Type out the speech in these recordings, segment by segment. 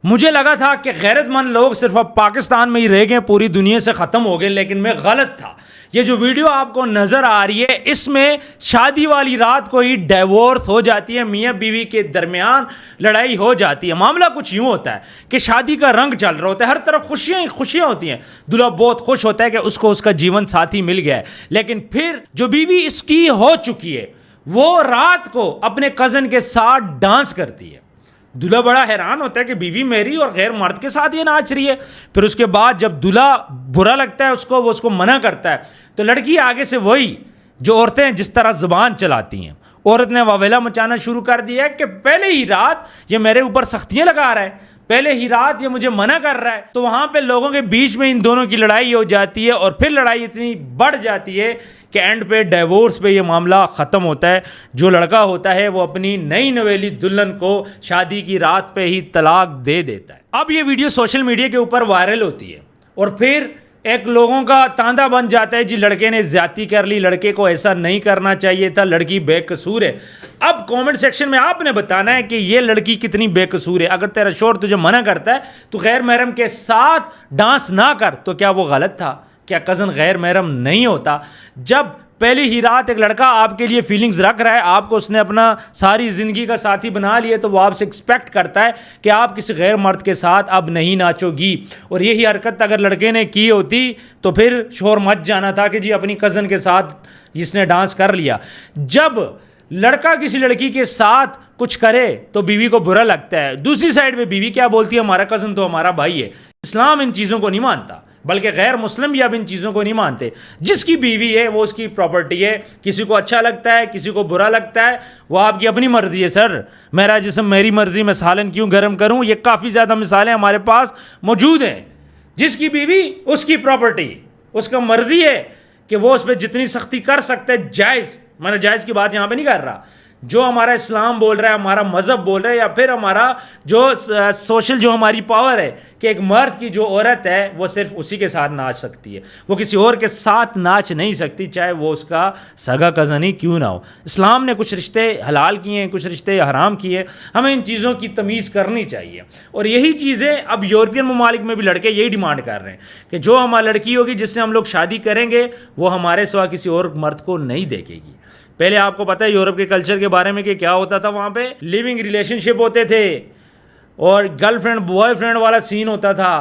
مجھے لگا تھا کہ غیرت مند لوگ صرف اب پاکستان میں ہی رہ گئے, پوری دنیا سے ختم ہو گئے, لیکن میں غلط تھا. یہ جو ویڈیو آپ کو نظر آ رہی ہے اس میں شادی والی رات کو ہی ڈیورس ہو جاتی ہے, میاں بیوی کے درمیان لڑائی ہو جاتی ہے. معاملہ کچھ یوں ہوتا ہے کہ شادی کا رنگ چل رہا ہوتا ہے, ہر طرف خوشیاں ہی خوشیاں ہوتی ہیں, دلہا بہت خوش ہوتا ہے کہ اس کو اس کا جیون ساتھی مل گیا ہے. لیکن پھر جو بیوی اس کی ہو چکی ہے وہ رات کو اپنے کزن کے ساتھ ڈانس کرتی ہے. دلہا بڑا حیران ہوتا ہے کہ بیوی میری اور غیر مرد کے ساتھ یہ ناچ رہی ہے. پھر اس کے بعد جب دلہا برا لگتا ہے اس کو, وہ اس کو منع کرتا ہے, تو لڑکی آگے سے وہی جو عورتیں جس طرح زبان چلاتی ہیں, عورت نے واویلا مچانا شروع کر دیا ہے کہ پہلے ہی رات یہ میرے اوپر سختیاں لگا رہا ہے, پہلے ہی رات یہ مجھے منع کر رہا ہے. تو وہاں پہ لوگوں کے بیچ میں ان دونوں کی لڑائی ہو جاتی ہے, اور پھر لڑائی اتنی بڑھ جاتی ہے کہ اینڈ پہ ڈیورس پہ یہ معاملہ ختم ہوتا ہے. جو لڑکا ہوتا ہے وہ اپنی نئی نویلی دلہن کو شادی کی رات پہ ہی طلاق دے دیتا ہے. اب یہ ویڈیو سوشل میڈیا کے اوپر وائرل ہوتی ہے, اور پھر ایک لوگوں کا تاندہ بن جاتا ہے, جی لڑکے نے زیادتی کر لی, لڑکے کو ایسا نہیں کرنا چاہیے تھا, لڑکی بے قصور ہے. اب کامنٹ سیکشن میں آپ نے بتانا ہے کہ یہ لڑکی کتنی بے قصور ہے. اگر تیرا شوہر تجھے منع کرتا ہے تو غیر محرم کے ساتھ ڈانس نہ کر, تو کیا وہ غلط تھا؟ کیا کزن غیر محرم نہیں ہوتا؟ جب پہلی ہی رات ایک لڑکا آپ کے لیے فیلنگز رکھ رہا ہے, آپ کو اس نے اپنا ساری زندگی کا ساتھی بنا لیا, تو وہ آپ سے ایکسپیکٹ کرتا ہے کہ آپ کسی غیر مرد کے ساتھ اب نہیں ناچو گی. اور یہی حرکت اگر لڑکے نے کی ہوتی تو پھر شوہر مت جانا تھا کہ جی اپنی کزن کے ساتھ جس نے ڈانس کر لیا. جب لڑکا کسی لڑکی کے ساتھ کچھ کرے تو بیوی کو برا لگتا ہے, دوسری سائڈ پہ بیوی کیا بولتی ہے, ہمارا کزن تو ہمارا بھائی ہے. اسلام ان چیزوں کو نہیں مانتا, بلکہ غیر مسلم بھی اب ان چیزوں کو نہیں مانتے. جس کی بیوی ہے وہ اس کی پراپرٹی ہے, کسی کو اچھا لگتا ہے کسی کو برا لگتا ہے, وہ آپ کی اپنی مرضی ہے. سر میرا جسم میری مرضی, میں سالن کیوں گرم کروں؟ یہ کافی زیادہ مثالیں ہمارے پاس موجود ہیں. جس کی بیوی اس کی پراپرٹی, اس کا مرضی ہے کہ وہ اس پہ جتنی سختی کر سکتے جائز, میں نے جائز کی بات یہاں پہ نہیں کر رہا, جو ہمارا اسلام بول رہا ہے, ہمارا مذہب بول رہا ہے, یا پھر ہمارا جو سوشل جو ہماری پاور ہے کہ ایک مرد کی جو عورت ہے وہ صرف اسی کے ساتھ ناچ سکتی ہے, وہ کسی اور کے ساتھ ناچ نہیں سکتی, چاہے وہ اس کا سگا کزن ہی کیوں نہ ہو. اسلام نے کچھ رشتے حلال کیے ہیں, کچھ رشتے حرام کیے, ہمیں ان چیزوں کی تمیز کرنی چاہیے. اور یہی چیزیں اب یورپین ممالک میں بھی لڑکے یہی ڈیمانڈ کر رہے ہیں کہ جو ہماری لڑکی ہوگی جس سے ہم لوگ شادی کریں گے وہ ہمارے سوا کسی اور مرد کو نہیں دیکھے گی. پہلے آپ کو پتہ ہے یورپ کے کلچر کے بارے میں کہ کیا ہوتا تھا, وہاں پہ لیونگ ریلیشن شپ ہوتے تھے اور گرل فرینڈ بوائے فرینڈ والا سین ہوتا تھا.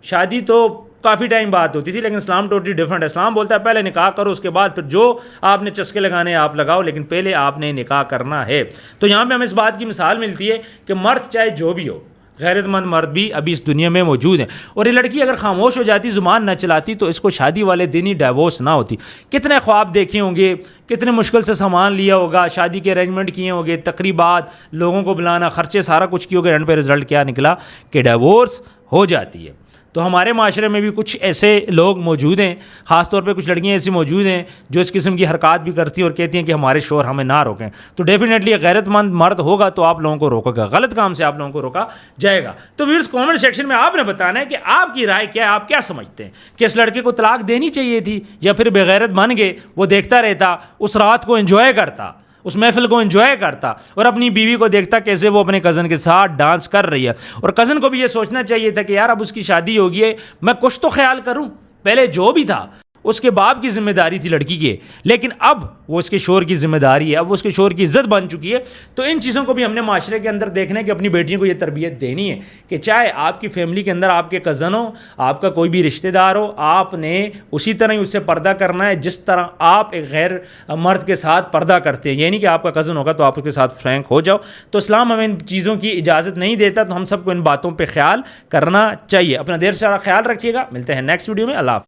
شادی تو کافی ٹائم بعد ہوتی تھی, لیکن اسلام ٹوٹلی ڈفرینٹ ہے. اسلام بولتا ہے پہلے نکاح کرو, اس کے بعد پھر جو آپ نے چسکے لگانے آپ لگاؤ, لیکن پہلے آپ نے نکاح کرنا ہے. تو یہاں پہ ہمیں اس بات کی مثال ملتی ہے کہ مرد چاہے جو بھی ہو, غیرت مند مرد بھی ابھی اس دنیا میں موجود ہیں. اور یہ لڑکی اگر خاموش ہو جاتی, زبان نہ چلاتی, تو اس کو شادی والے دن ہی ڈیورس نہ ہوتی. کتنے خواب دیکھے ہوں گے, کتنے مشکل سے سامان لیا ہوگا, شادی کے ارینجمنٹ کیے ہوں گے, تقریبات, لوگوں کو بلانا, خرچے, سارا کچھ کیے ہوگے, اینڈ پہ رزلٹ کیا نکلا کہ ڈیورس ہو جاتی ہے. تو ہمارے معاشرے میں بھی کچھ ایسے لوگ موجود ہیں, خاص طور پہ کچھ لڑکیاں ایسی موجود ہیں جو اس قسم کی حرکات بھی کرتی ہیں اور کہتی ہیں کہ ہمارے شوہر ہمیں نہ روکیں. تو ڈیفینیٹلی غیرت مند مرد ہوگا تو آپ لوگوں کو روکے گا, غلط کام سے آپ لوگوں کو روکا جائے گا. تو ویورز کامنٹ سیکشن میں آپ نے بتانا ہے کہ آپ کی رائے کیا ہے, آپ کیا سمجھتے ہیں کہ اس لڑکے کو طلاق دینی چاہیے تھی, یا پھر بغیرت بن گئے وہ دیکھتا رہتا, اس رات کو انجوائے کرتا, اس محفل کو انجوائے کرتا, اور اپنی بیوی کو دیکھتا کیسے وہ اپنے کزن کے ساتھ ڈانس کر رہی ہے. اور کزن کو بھی یہ سوچنا چاہیے تھا کہ یار اب اس کی شادی ہوگی ہے, میں کچھ تو خیال کروں. پہلے جو بھی تھا اس کے باپ کی ذمہ داری تھی لڑکی کی, لیکن اب وہ اس کے شوہر کی ذمہ داری ہے, اب وہ اس کے شوہر کی عزت بن چکی ہے. تو ان چیزوں کو بھی ہم نے معاشرے کے اندر دیکھنا ہے کہ اپنی بیٹیوں کو یہ تربیت دینی ہے کہ چاہے آپ کی فیملی کے اندر آپ کے کزن ہو, آپ کا کوئی بھی رشتہ دار ہو, آپ نے اسی طرح ہی اس سے پردہ کرنا ہے جس طرح آپ ایک غیر مرد کے ساتھ پردہ کرتے ہیں. یہ نہیں کہ آپ کا کزن ہوگا تو آپ اس کے ساتھ فرینک ہو جاؤ. تو اسلام ہمیں ان چیزوں کی اجازت نہیں دیتا, تو ہم سب کو ان باتوں پہ خیال کرنا چاہیے. اپنا دیر سارا خیال رکھیے گا, ملتے ہیں نیکسٹ ویڈیو میں. اللہ حافظ.